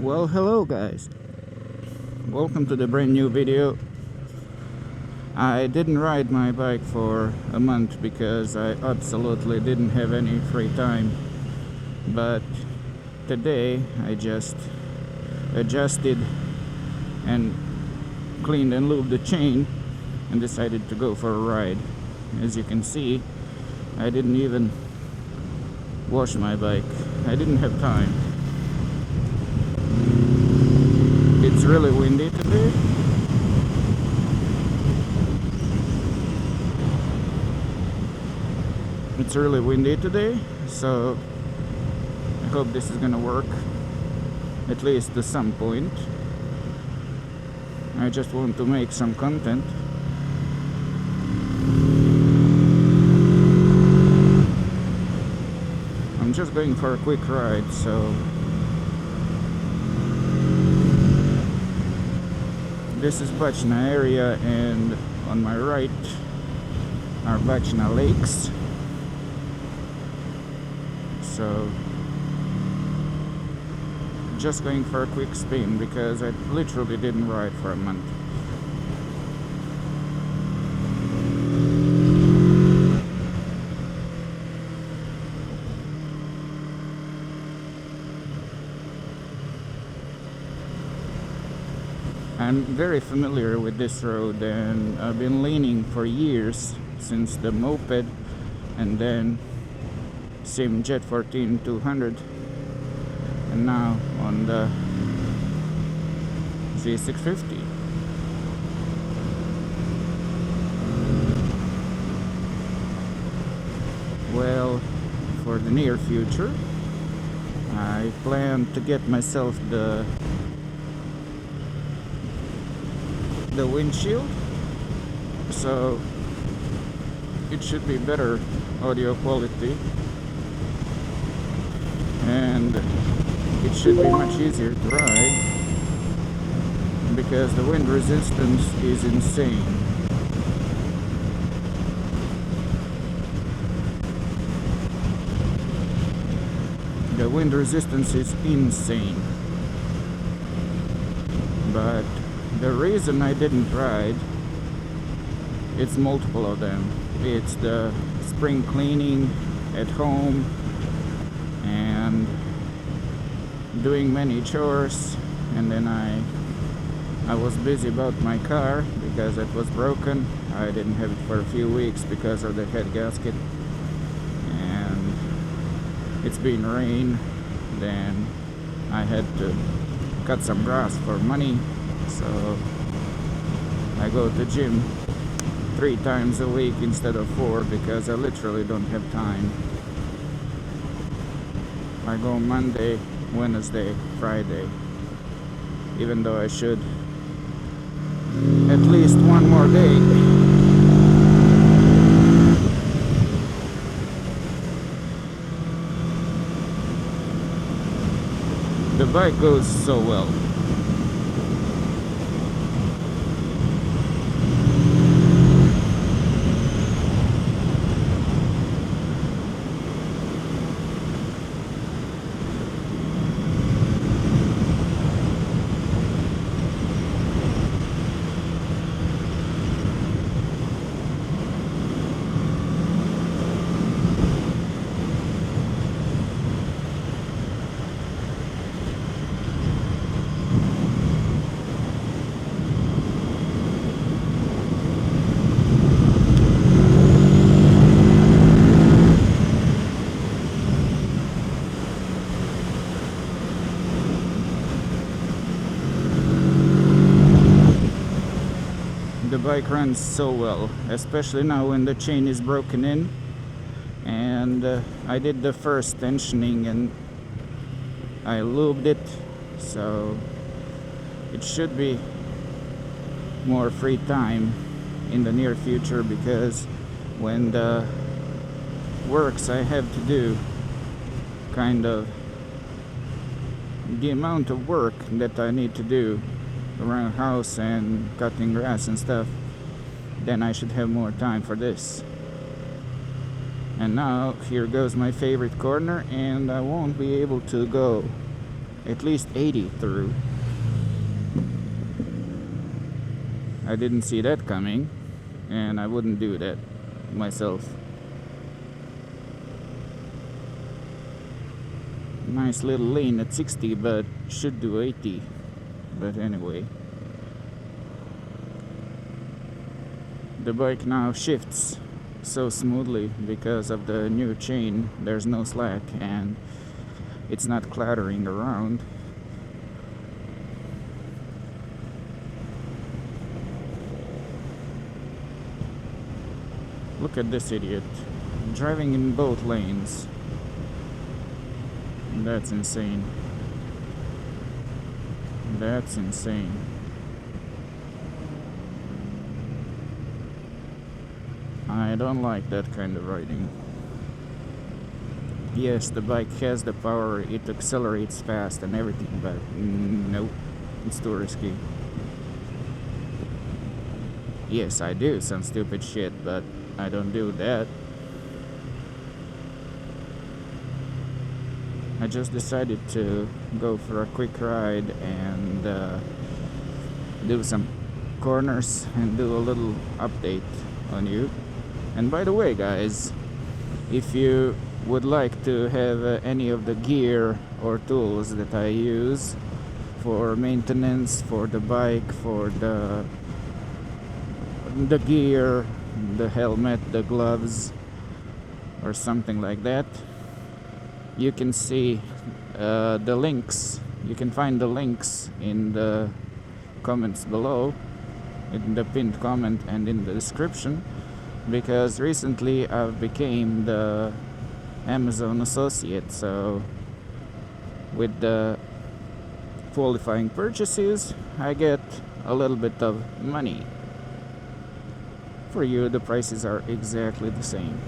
Well, hello guys, welcome to the brand new video. I didn't ride my bike for a month because I absolutely didn't have any free time, but today I just adjusted and cleaned and lubed the chain and decided to go for a ride. As you can see, I didn't even wash my bike. I didn't have time. It's really windy today. So I hope this is gonna work at least to some point. I just want to make some content. I'm just going for a quick ride, so this is Bachna area, and on my right are Bachna lakes. So just going for a quick spin because I literally didn't ride for a month. I'm very familiar with this road, and I've been leaning for years, since the moped and then Sim Jet 14 200 and now on the Z650. Well, for the near future I plan to get myself the windshield, so it should be better audio quality and it should be much easier to ride because the wind resistance is insane. The wind resistance is insane. But the reason I didn't ride, it's multiple of them. It's the spring cleaning at home and doing many chores, and then I was busy about my car because it was broken. I didn't have it for a few weeks because of the head gasket, and it's been rain. Then I had to cut some grass for money, so I go to gym 3 times a week instead of 4 because I literally don't have time. I go Monday, Wednesday, Friday, even though I should at least one more day. The bike goes so well. The bike runs so well, especially now when the chain is broken in, and I did the first tensioning and I lubed it, so it should be more free time in the near future, because when the works I have to do, kind of the amount of work that I need to do around the house and cutting grass and stuff, then I should have more time for this. And now here goes my favorite corner, and I won't be able to go at least 80 through. I didn't see that coming, and I wouldn't do that myself. Nice little lane at 60, but should do 80. But anyway, the bike now shifts so smoothly because of the new chain. There's no slack and it's not clattering around. Look at this idiot driving in both lanes. That's insane. That's insane. I don't like that kind of riding. Yes, the bike has the power, it accelerates fast and everything, but nope, it's too risky. Yes, I do some stupid shit, but I don't do that. I just decided to go for a quick ride and do some corners and do a little update on you. And by the way, guys, if you would like to have any of the gear or tools that I use for maintenance, for the bike, for the gear, the helmet, the gloves, or something like that, you can see the links. You can find the links in the comments below, in the pinned comment and in the description, because recently I've became the Amazon associate, so with the qualifying purchases I get a little bit of money. For you, the prices are exactly the same.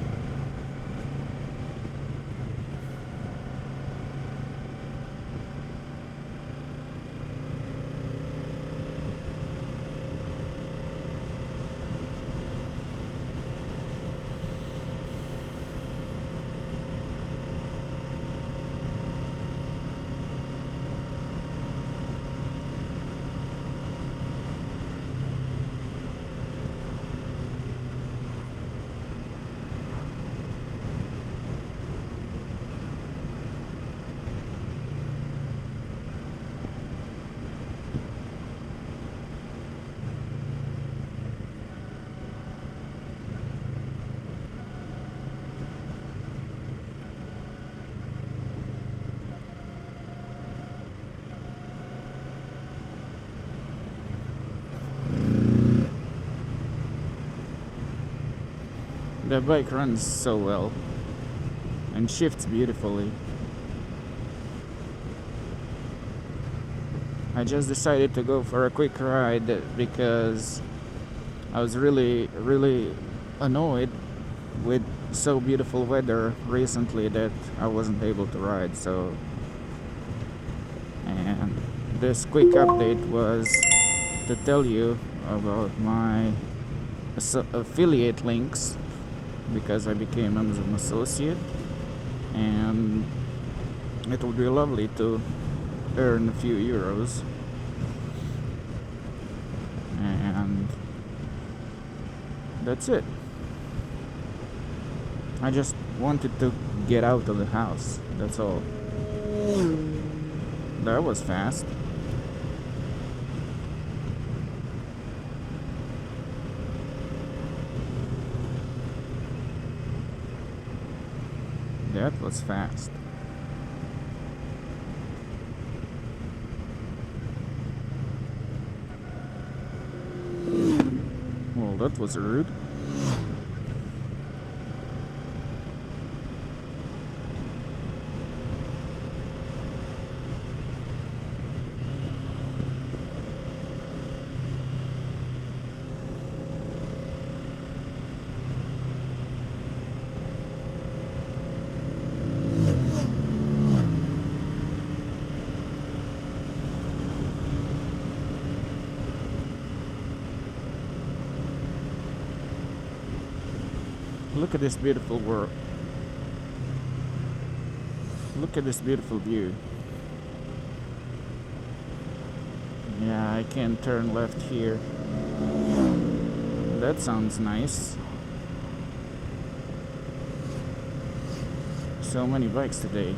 The bike runs so well and shifts beautifully. I just decided to go for a quick ride because I was really annoyed with so beautiful weather recently that I wasn't able to ride. So, and this quick update was to tell you about my affiliate links, because I became Amazon associate, and it would be lovely to earn a few euros. And that's it. I just wanted to get out of the house, that's all. That was fast. That was fast. Well, that was rude. Look at this beautiful world. Look at this beautiful view. Yeah, I can turn left here. That sounds nice. So many bikes today.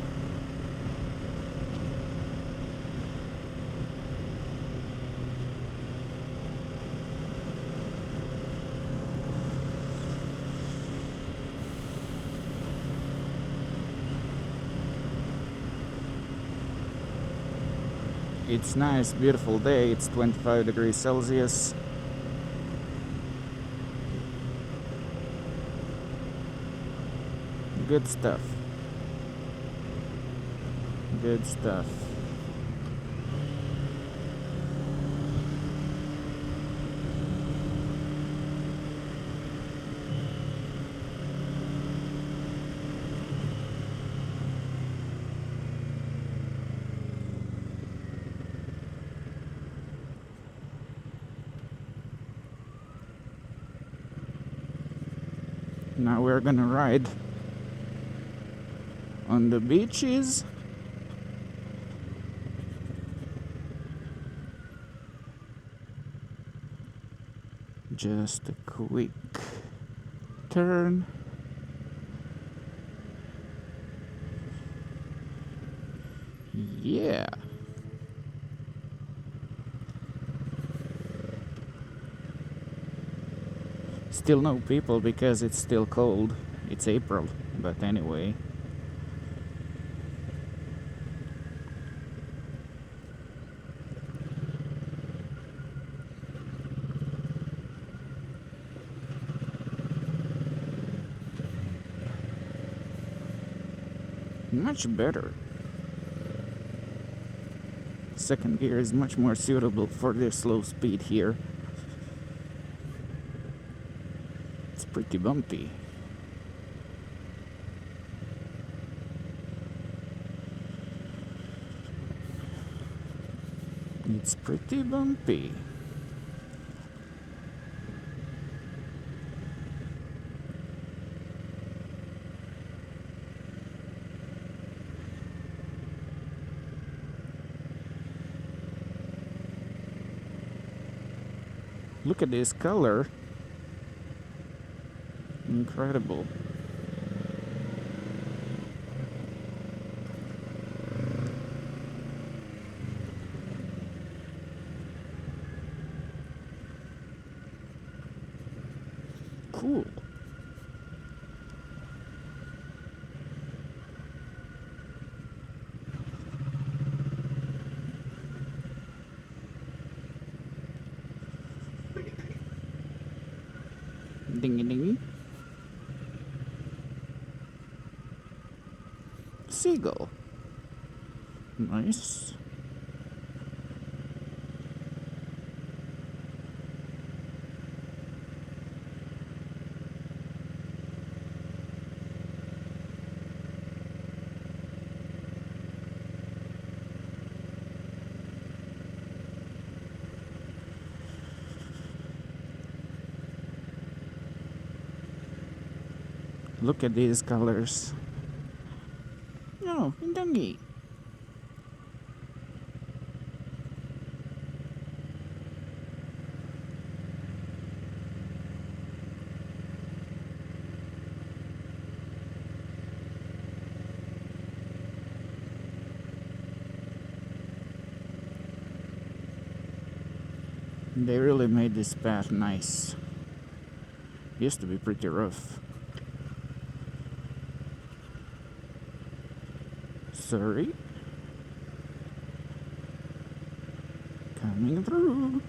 It's nice, beautiful day. It's 25 degrees Celsius. Good stuff. Good stuff. Now we're gonna ride on the beaches. Just a quick turn. Yeah. Still no people because it's still cold. It's April, but anyway. Much better. Second gear is much more suitable for this low speed here. It's pretty bumpy. It's pretty bumpy. Look at this color. Incredible. Cool. Dingy dingy. Seagull. Nice. Look at these colors. No, dungy. They really made this path nice. Used to be pretty rough. Sorry. Coming through.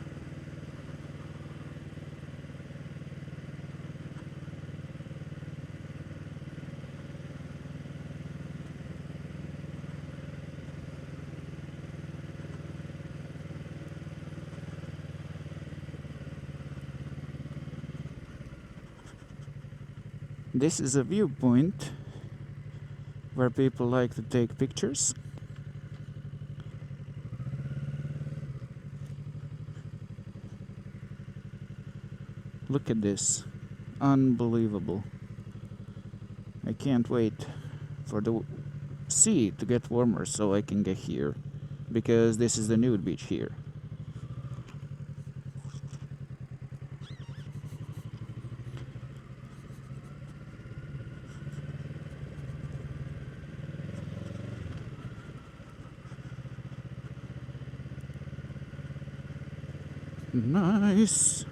This is a viewpoint where people like to take pictures. Look at this. Unbelievable. I can't wait for the sea to get warmer so I can get here, because this is the nude beach here. Nice.